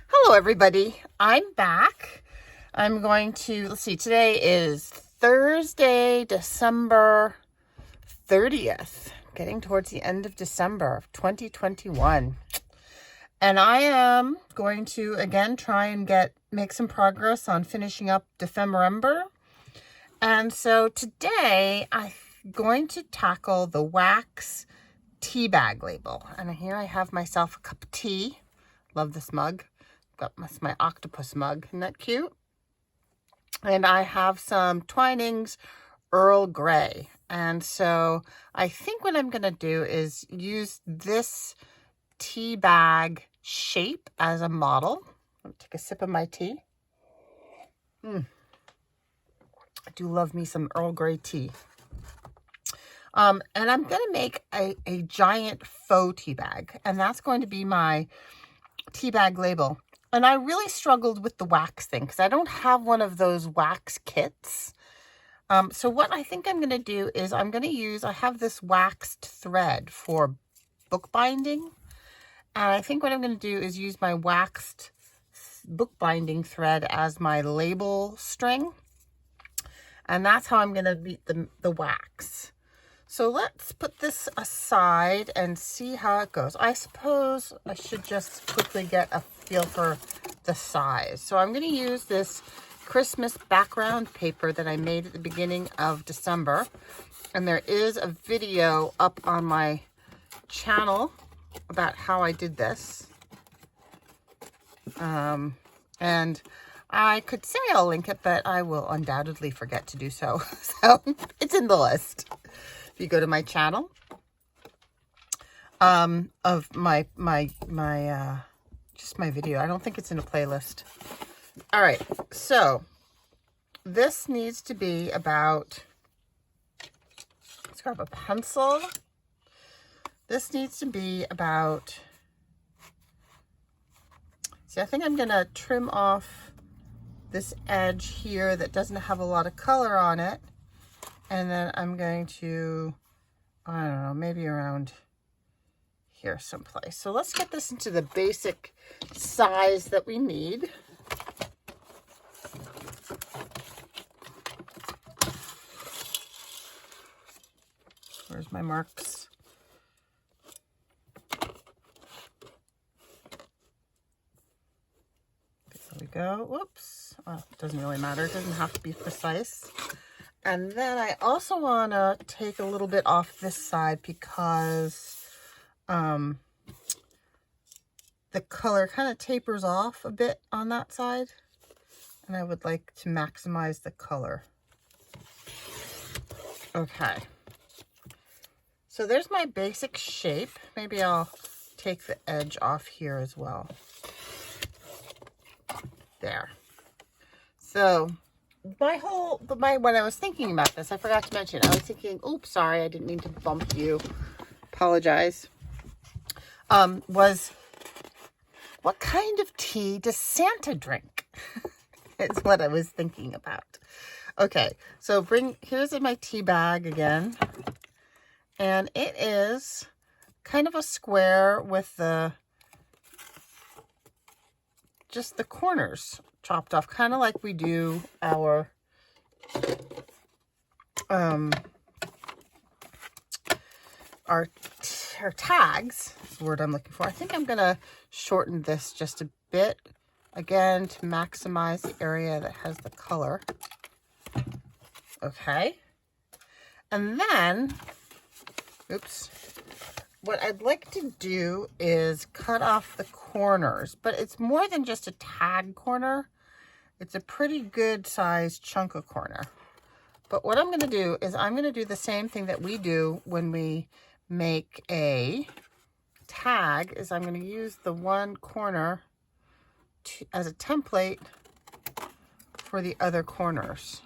Hello, everybody. I'm back. I'm going to, let's see, today is Thursday, December 30th, getting towards the end of December of 2021. And I am going to, again, try and make some progress on finishing up Defember. And so today I'm going to tackle the wax tea bag label. And here I have myself a cup of tea. Love this mug. Got my octopus mug. Isn't that cute? And I have some Twinings Earl Grey. And so I think what I'm going to do is use this tea bag shape as a model. Let me take a sip of my tea. I do love me some Earl Grey tea. And I'm going to make a giant faux tea bag. And that's going to be my tea bag label. And I really struggled with the wax thing because I don't have one of those wax kits. So what I think I'm going to do is I have this waxed thread for bookbinding. And I think what I'm going to do is use my waxed bookbinding thread as my label string. And that's how I'm going to beat the wax. So let's put this aside and see how it goes. I suppose I should just quickly get a feel for the size. So I'm going to use this Christmas background paper that I made at the beginning of December. And there is a video up on my channel about how I did this. And I could say I'll link it, but I will undoubtedly forget to do so. So it's in the list. If you go to my channel, of just my video. I don't think it's in a playlist. All right. So this needs to be about, let's grab a pencil. This needs to be about, see, I think I'm going to trim off this edge here that doesn't have a lot of color on it. And then I'm going to, I don't know, maybe around here someplace. So let's get this into the basic size that we need. Where's my marks? There we go. Whoops. Oh, it doesn't really matter. It doesn't have to be precise. And then I also want to take a little bit off this side because the color kind of tapers off a bit on that side. And I would like to maximize the color. Okay. So there's my basic shape. Maybe I'll take the edge off here as well. There. So when I was thinking about this, I forgot to mention, I was thinking, oops, sorry, I didn't mean to bump you. Apologize. Was what kind of tea does Santa drink? Is what I was thinking about. Okay, so here's my tea bag again. And it is kind of a square with just the corners chopped off, kind of like we do our tags, is the word I'm looking for. I think I'm going to shorten this just a bit, again, to maximize the area that has the color. Okay. And then, oops, what I'd like to do is cut off the corners, but it's more than just a tag corner. It's a pretty good sized chunk of corner. But what I'm going to do is I'm going to do the same thing that we do when we make a tag, is I'm going to use the one corner as a template for the other corners.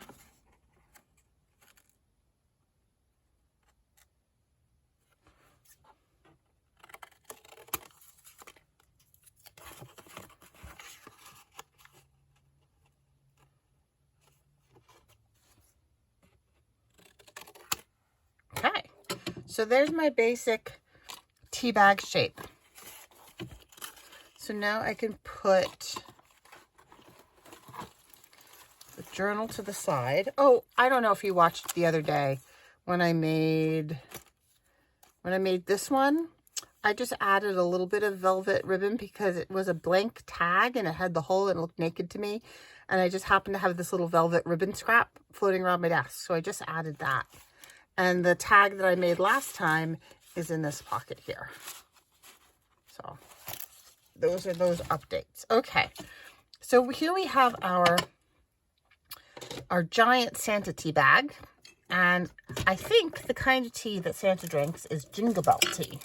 Okay, so there's my basic tea bag shape. So now I can put the journal to the side. Oh, I don't know if you watched the other day when I made this one. I just added a little bit of velvet ribbon because it was a blank tag and it had the hole and it looked naked to me. And I just happened to have this little velvet ribbon scrap floating around my desk. So I just added that. And the tag that I made last time is in this pocket here. So those are those updates. Okay. So here we have our giant Santa tea bag. And I think the kind of tea that Santa drinks is Jingle Bell tea.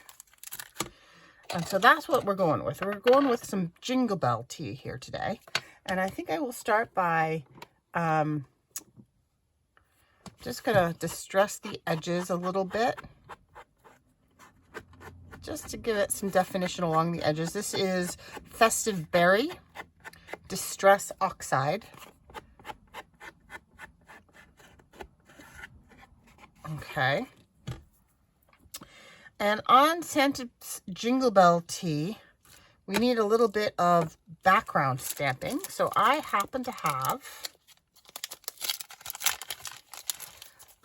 And so that's what we're going with. We're going with some Jingle Bell tea here today. And I think I will start by just going to distress the edges a little bit, just to give it some definition along the edges. This is Festive Berry Distress Oxide. Okay. And on Santa's Jingle Bell tea, we need a little bit of background stamping. So I happen to have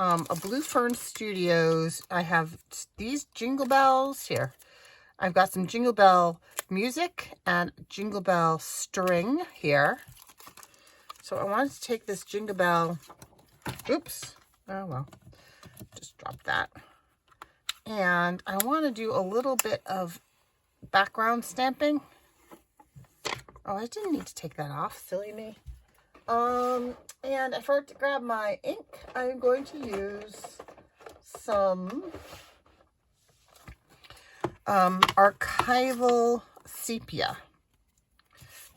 a Blue Fern Studios. I have these Jingle Bells here. I've got some Jingle Bell music and Jingle Bell string here. So I wanted to take this Jingle Bell, oops, oh well, just drop that. And I want to do a little bit of background stamping. Oh, I didn't need to take that off, silly me. And I forgot to grab my ink. I'm going to use some archival sepia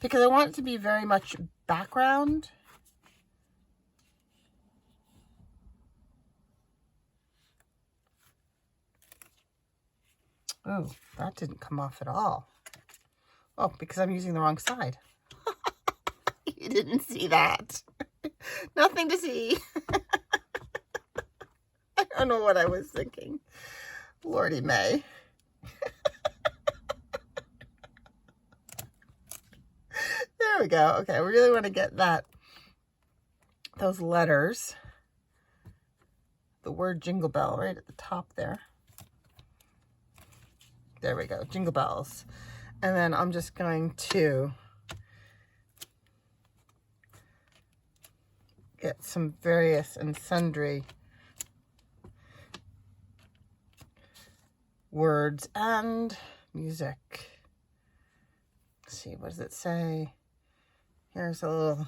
because I want it to be very much background. Oh, that didn't come off at all. Oh, because I'm using the wrong side. You didn't see that. Nothing to see. I don't know what I was thinking. Lordy May. There we go. Okay, I really want to get those letters, the word Jingle Bell right at the top there. There we go, Jingle Bells. And then I'm just going to get some various and sundry words and music. Let's see, what does it say? Here's a little,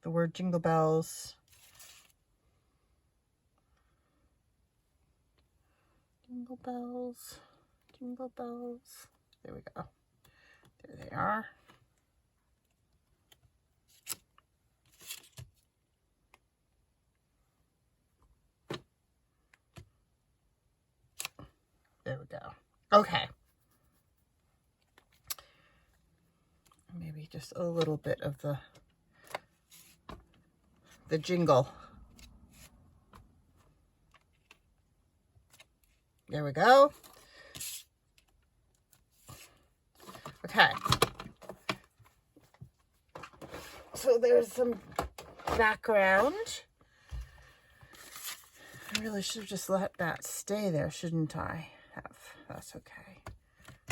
the word Jingle Bells. Jingle bells, jingle bells. There we go. There they are. There we go. Okay. Maybe just a little bit of the jingle. There we go. Okay. So there's some background. I really should have just let that stay there, shouldn't I? That's okay.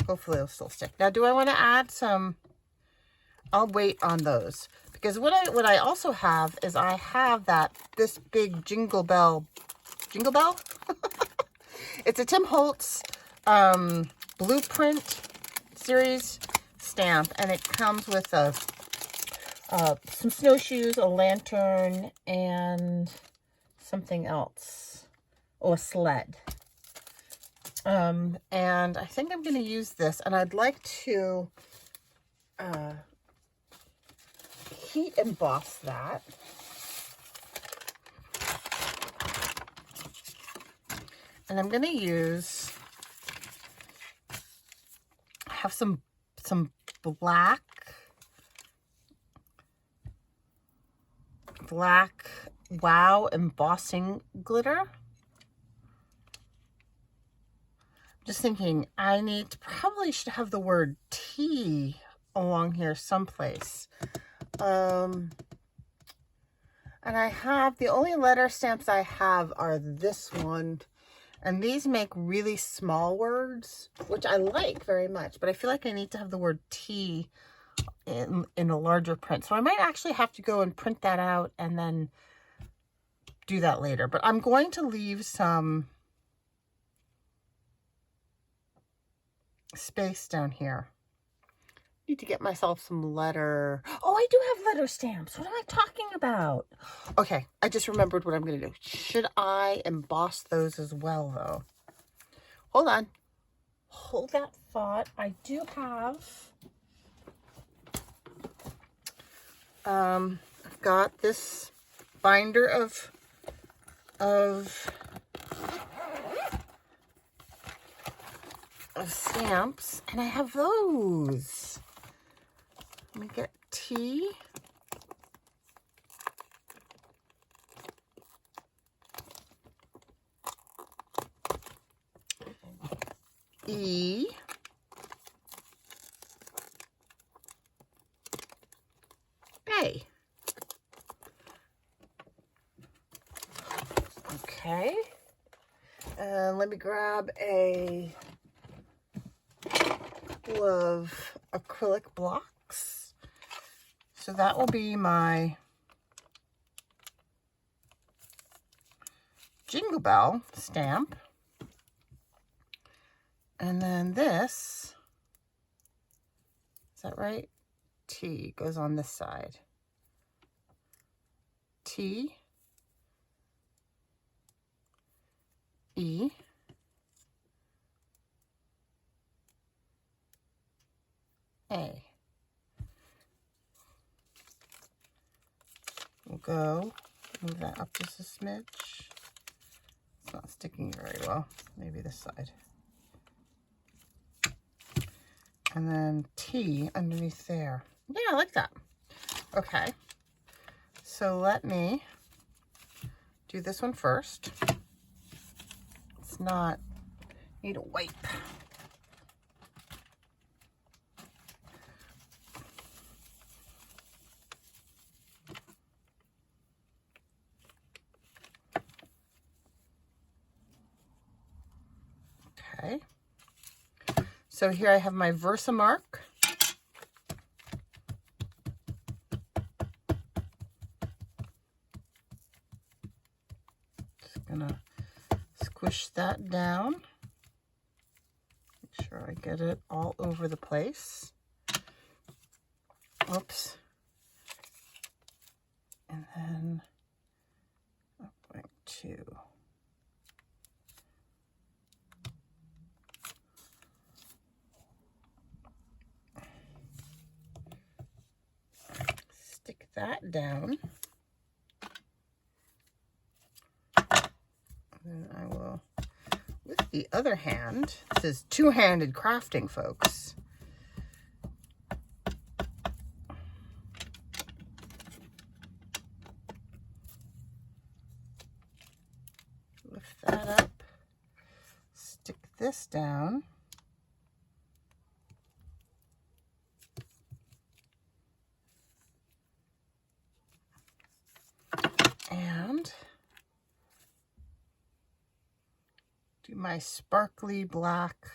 Hopefully it'll still stick. Now, do I want to add some? I'll wait on those because what I also have is I have this big Jingle Bell. It's a Tim Holtz Blueprint series stamp, and it comes with some snowshoes, a lantern, and something else. Oh, a sled. And I think I'm going to use this, and I'd like to heat emboss that. And I'm going to have some black wow embossing glitter. I'm Just thinking, probably should have the word tea along here someplace. And I have, the only letter stamps I have are this one. And these make really small words, which I like very much. But I feel like I need to have the word tea in a larger print. So I might actually have to go and print that out and then do that later. But I'm going to leave some space down here. Need to get myself some letter. Oh, I do have letter stamps. What am I talking about? Okay, I just remembered what I'm going to do. Should I emboss those as well, though? Hold on. Hold that thought. I do have... I've got this binder of stamps, and I have those. Let me get T. E. A. Okay. Let me grab a couple of acrylic blocks. So that will be my Jingle Bell stamp. And then this, is that right? T goes on this side. T, E, A. We'll go, move that up just a smidge. It's not sticking very well. Maybe this side. And then T underneath there. Yeah, I like that. Okay. So let me do this one first. It's not, need a wipe. Okay. So here I have my Versamark. Just gonna squish that down. Make sure I get it all over the place. Oops. And then I'm going to stick that down. And I will, with the other hand, this is two-handed crafting, folks. Lift that up, stick this down. And do my sparkly black,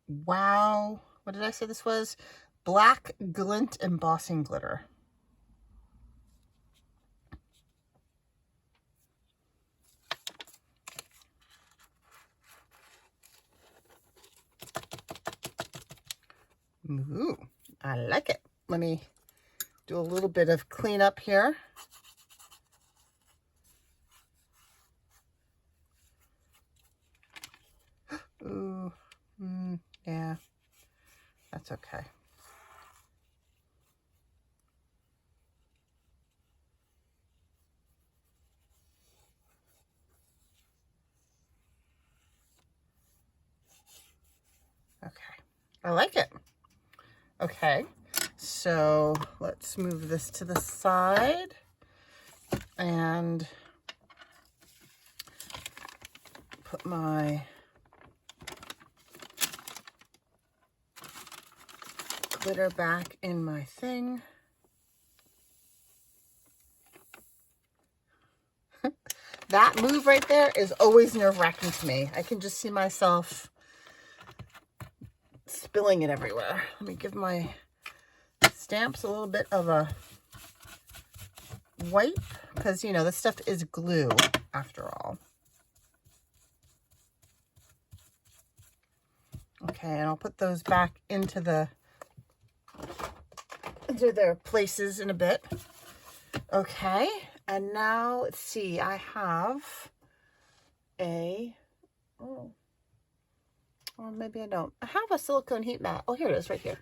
wow, what did I say this was? Black glint embossing glitter. Ooh, I like it. Let me do a little bit of cleanup here. Ooh, yeah, that's okay. Okay, I like it. Okay, so let's move this to the side and put my glitter back in my thing. That move right there is always nerve-wracking to me. I can just see myself spilling it everywhere. Let me give my stamps a little bit of a wipe, because, you know, this stuff is glue after all. Okay, and I'll put those back into their places in a bit. Okay, and now let's see, I have or maybe I don't. I have a silicone heat mat. Oh, here it is, right here.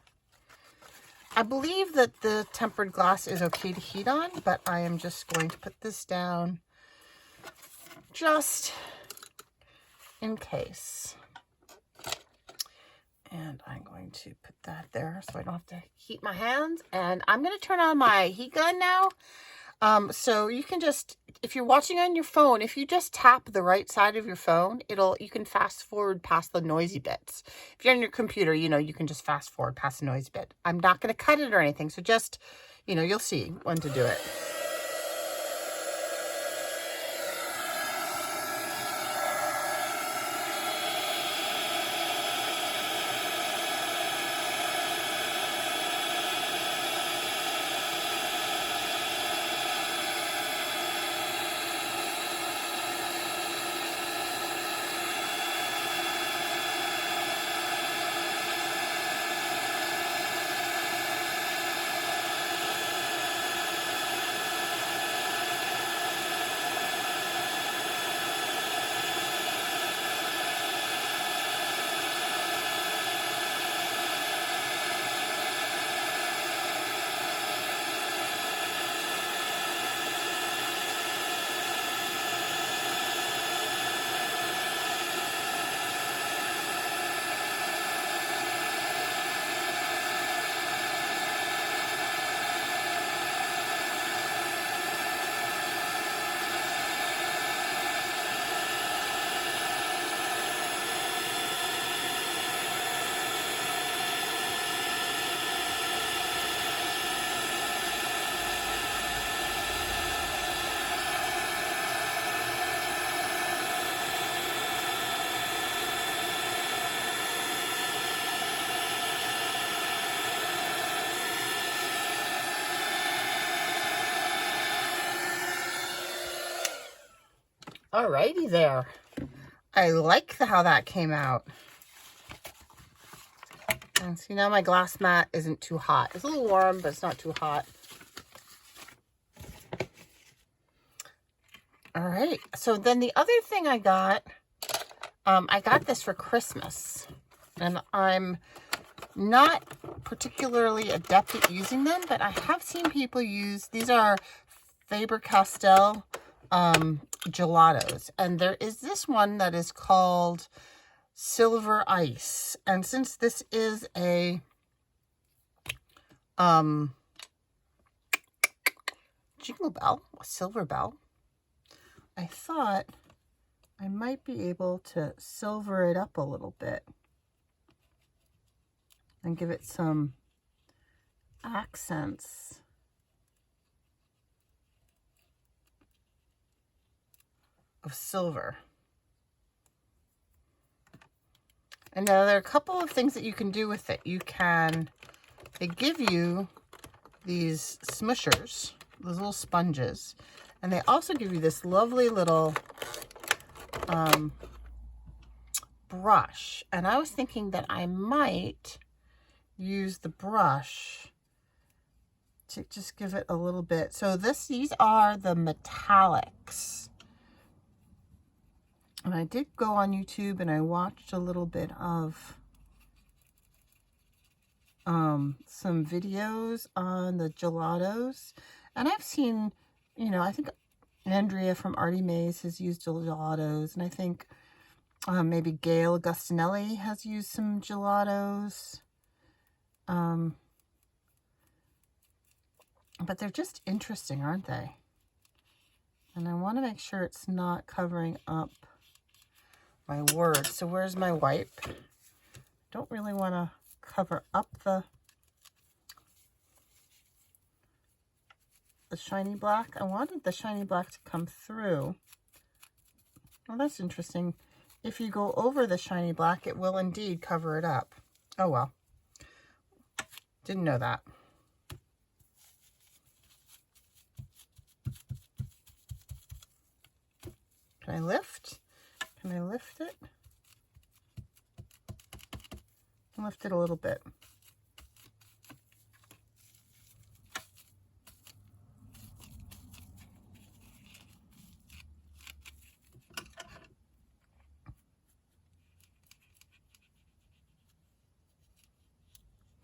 I believe that the tempered glass is okay to heat on, but I am just going to put this down just in case. And I'm going to put that there so I don't have to heat my hands. And I'm going to turn on my heat gun now. So you can just, if you're watching on your phone, if you just tap the right side of your phone, you can fast forward past the noisy bits. If you're on your computer, you know, you can just fast forward past the noisy bit. I'm not going to cut it or anything. So just, you know, you'll see when to do it. Alrighty there. I like how that came out. And see, now my glass mat isn't too hot. It's a little warm, but it's not too hot. All right. So then the other thing I got this for Christmas. And I'm not particularly adept at using them, but I have seen people use, these are Faber-Castell gelatos, and there is this one that is called Silver Ice. And since this is a jingle bell, a silver bell, I thought I might be able to silver it up a little bit and give it some accents. Of silver. And now there are a couple of things that you can do with it. They give you these smushers, those little sponges, and they also give you this lovely little brush. And I was thinking that I might use the brush to just give it a little bit. So these are the metallics. And I did go on YouTube and I watched a little bit of some videos on the gelatos. And I've seen, you know, I think Andrea from Artie Mays has used gelatos. And I think maybe Gail Agostinelli has used some gelatos. But they're just interesting, aren't they? And I want to make sure it's not covering up my words. So where's my wipe? Don't really want to cover up the the shiny black. I wanted the shiny black to come through. Well, that's interesting. If you go over the shiny black, it will indeed cover it up. Oh, well. Didn't know that. Can I lift? Can I lift it? Lift it a little bit.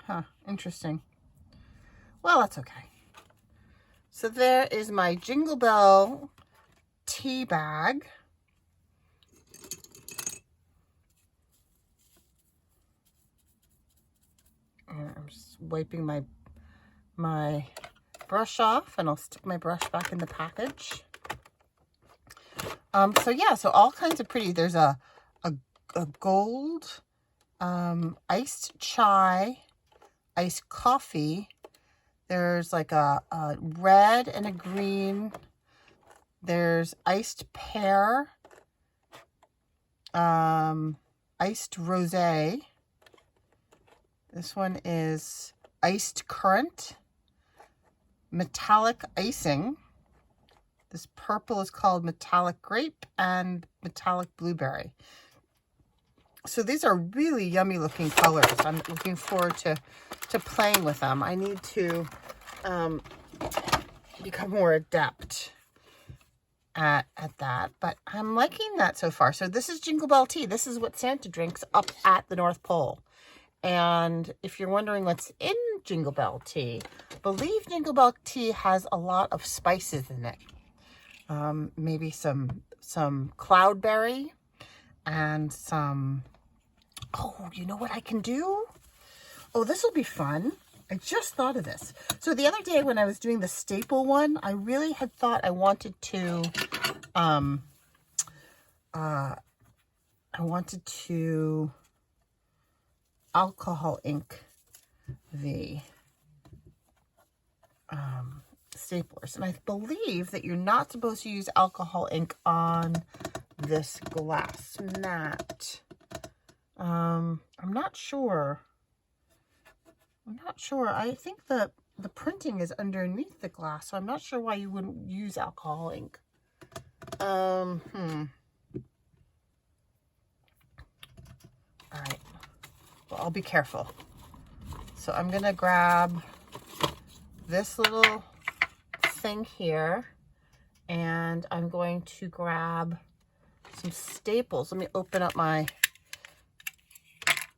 Huh, interesting. Well, that's okay. So there is my Jingle Bell tea bag. And I'm just wiping my brush off, and I'll stick my brush back in the package. So yeah, so all kinds of pretty. There's a gold iced chai, iced coffee. There's like a red and a green. There's iced pear, iced rosé. This one is iced currant, metallic icing. This purple is called metallic grape and metallic blueberry. So these are really yummy looking colors. I'm looking forward to playing with them. I need to become more adept at that, but I'm liking that so far. So this is Jingle Bell tea. This is what Santa drinks up at the North Pole. And if you're wondering what's in Jingle Bell tea, I believe Jingle Bell tea has a lot of spices in it. Maybe some cloudberry and some, oh, you know what I can do? Oh, this will be fun. I just thought of this. So the other day when I was doing the staple one, I really had thought I wanted to, alcohol ink the staplers. And I believe that you're not supposed to use alcohol ink on this glass mat. I'm not sure. I think the printing is underneath the glass, so I'm not sure why you wouldn't use alcohol ink. All right. Well, I'll be careful. So I'm going to grab this little thing here, and I'm going to grab some staples. Let me open up my,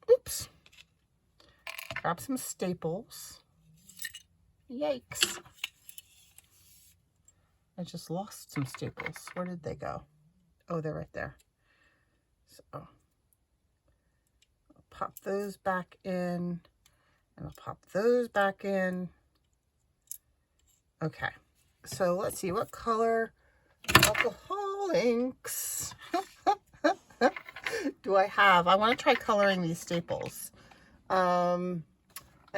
oops. Grab some staples. Yikes. I just lost some staples. Where did they go? Oh, they're right there. So I'll pop those back in, and I'll pop those back in. Okay, so let's see, what color alcohol inks do I have? I want to try coloring these staples. And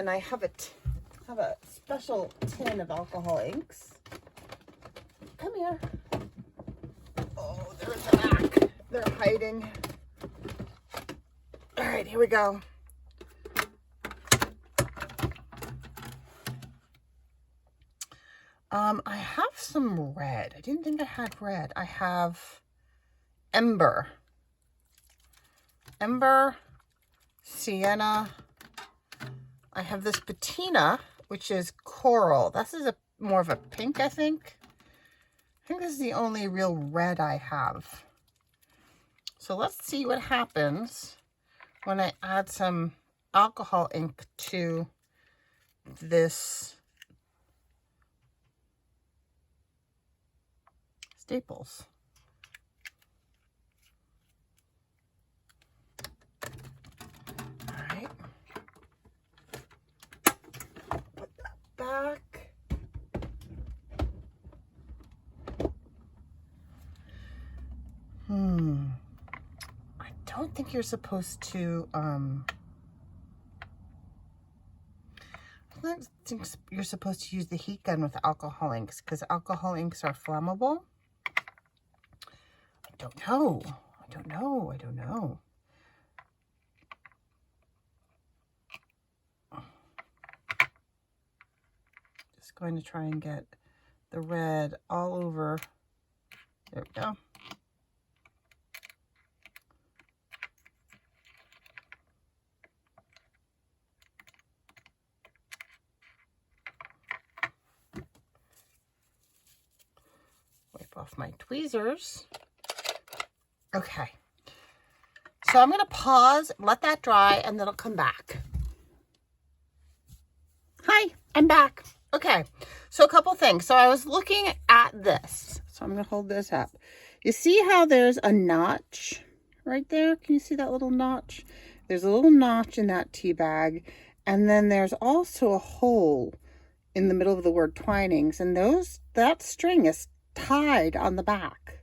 I have a special tin of alcohol inks. Come here. Oh, they're in the back. They're hiding. All right, here we go. I have some red. I didn't think I had red. I have Ember, Sienna. I have this patina, which is coral. This is more of a pink, I think. I think this is the only real red I have. So let's see what happens when I add some alcohol ink to this staples. All right. Put that back. I don't think you're supposed to, I didn't think you're supposed to use the heat gun with alcohol inks because alcohol inks are flammable. I don't know. I don't know. I don't know. Just going to try and get the red all over. There we go. Wipe off my tweezers. Okay. So I'm going to pause, let that dry, and then I'll come back. Hi, I'm back. Okay, so a couple things. So I was looking at this. So I'm going to hold this up. You see how there's a notch right there? Can you see that little notch? There's a little notch in that tea bag. And then there's also a hole in the middle of the word twinings. And that string is tied on the back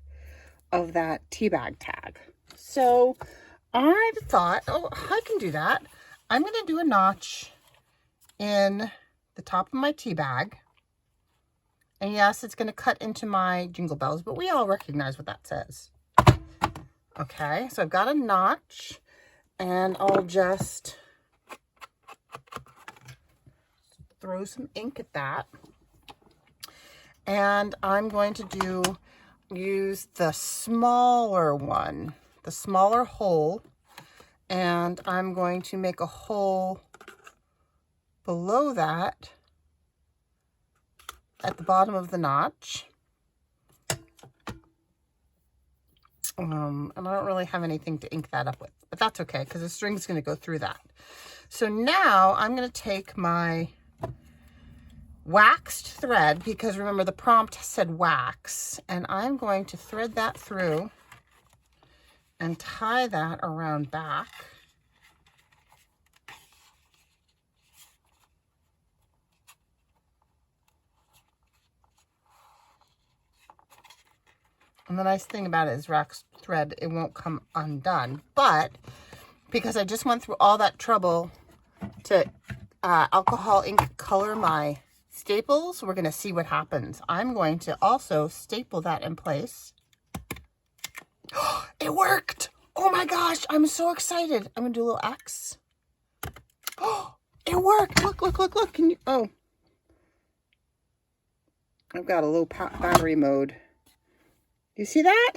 of that tea bag tag. So I thought, oh, I can do that. I'm going to do a notch in the top of my tea bag. And yes, it's going to cut into my jingle bells, but we all recognize what that says. Okay, so I've got a notch, and I'll just throw some ink at that. And I'm going to use the smaller one, the smaller hole, and I'm going to make a hole below that at the bottom of the notch. And I don't really have anything to ink that up with, but that's okay because the string's going to go through that. So now I'm going to take my waxed thread, because remember the prompt said wax, and I'm going to thread that through and tie that around back. And the nice thing about it is waxed thread, it won't come undone. But because I just went through all that trouble to alcohol ink color my staples, we're going to see what happens. I'm going to also staple that in place. It worked! Oh my gosh, I'm so excited. I'm going to do a little X. Oh, it worked! Look, look, look, look. Can you? Oh. I've got a low battery mode. You see that?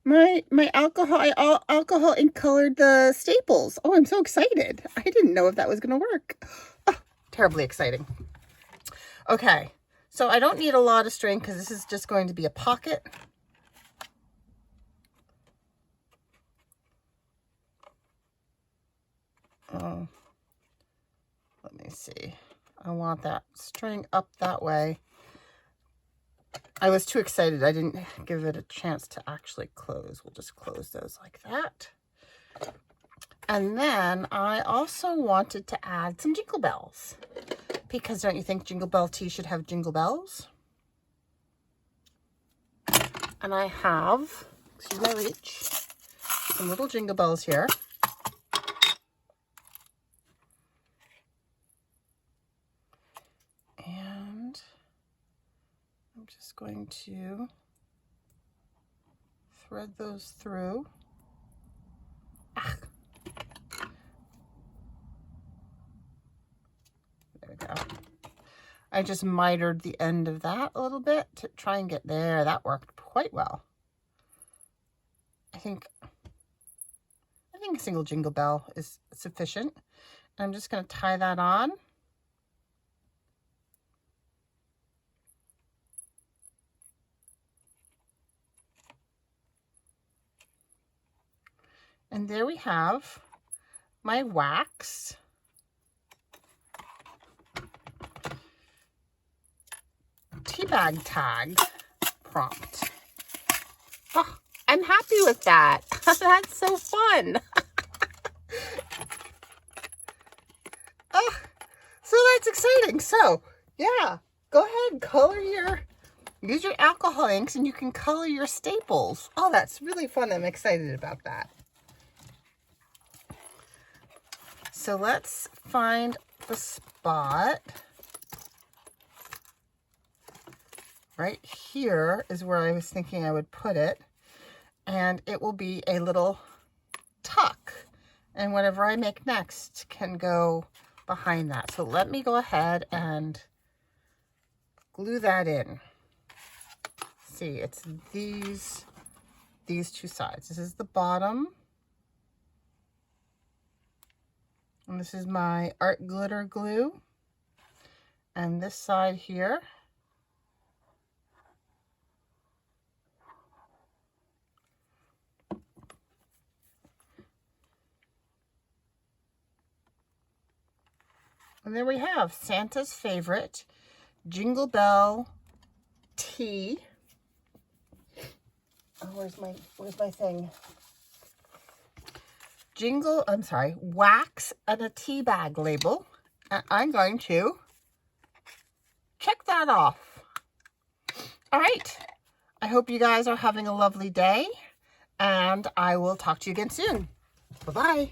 My alcohol ink colored the staples. Oh, I'm so excited. I didn't know if that was going to work. Oh, terribly exciting. Okay, so I don't need a lot of string because this is just going to be a pocket. Oh, let me see. I want that string up that way. I was too excited. I didn't give it a chance to actually close. We'll just close those like that. And then I also wanted to add some jingle bells, because don't you think Jingle Bell tea should have jingle bells? And I have, excuse my reach, some little jingle bells here. And I'm just going to thread those through. Ah. There we go. I just mitered the end of that a little bit to try and get there. That worked quite well. I think a single jingle bell is sufficient. I'm just going to tie that on. And there we have my wax. Teabag tag prompt. Oh, I'm happy with that. That's so fun. Oh, so that's exciting. So yeah, go ahead, use your alcohol inks and you can color your staples. Oh, that's really fun. I'm excited about that. so let's find the spot. Right here is where I was thinking I would put it. And it will be a little tuck. And whatever I make next can go behind that. So let me go ahead and glue that in. See, it's these two sides. This is the bottom. And this is my art glitter glue. And this side here. And there we have Santa's favorite Jingle Bell tea. Oh, where's my thing? Wax and a tea bag label. And I'm going to check that off. All right. I hope you guys are having a lovely day, and I will talk to you again soon. Bye-bye.